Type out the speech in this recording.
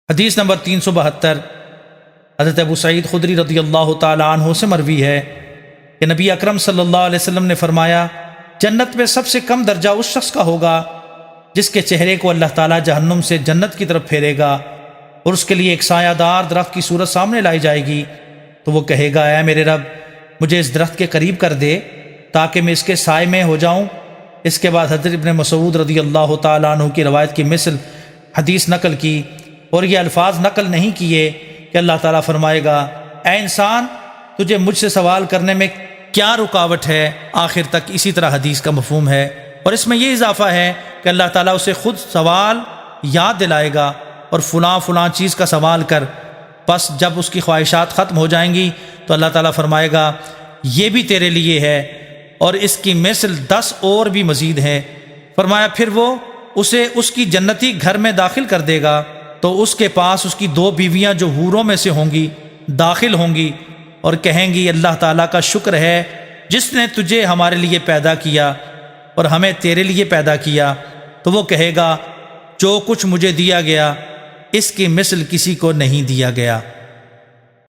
حدیث نمبر 372 حضرت ابو سعید خدری رضی اللہ تعالیٰ عنہ سے مروی ہے کہ نبی اکرم صلی اللہ علیہ وسلم نے فرمایا، جنت میں سب سے کم درجہ اس شخص کا ہوگا جس کے چہرے کو اللہ تعالیٰ جہنم سے جنت کی طرف پھیرے گا اور اس کے لیے ایک سایہ دار درخت کی صورت سامنے لائی جائے گی، تو وہ کہے گا، اے میرے رب، مجھے اس درخت کے قریب کر دے تاکہ میں اس کے سائے میں ہو جاؤں۔ اس کے بعد حضرت ابن مسعود رضی اللہ تعالیٰ عنہ کی روایت کی مثل حدیث نقل کی اور یہ الفاظ نقل نہیں کیے کہ اللہ تعالیٰ فرمائے گا، اے انسان، تجھے مجھ سے سوال کرنے میں کیا رکاوٹ ہے؟ آخر تک اسی طرح حدیث کا مفہوم ہے، اور اس میں یہ اضافہ ہے کہ اللہ تعالیٰ اسے خود سوال یاد دلائے گا اور فلاں فلاں چیز کا سوال کر۔ پس جب اس کی خواہشات ختم ہو جائیں گی تو اللہ تعالیٰ فرمائے گا، یہ بھی تیرے لیے ہے اور اس کی مثل 10 اور بھی مزید ہیں۔ فرمایا پھر وہ اسے اس کی جنتی گھر میں داخل کر دے گا تو اس کے پاس اس کی 2 بیویاں جو حوروں میں سے ہوں گی داخل ہوں گی اور کہیں گی، اللہ تعالیٰ کا شکر ہے جس نے تجھے ہمارے لیے پیدا کیا اور ہمیں تیرے لیے پیدا کیا۔ تو وہ کہے گا، جو کچھ مجھے دیا گیا اس کی مثل کسی کو نہیں دیا گیا۔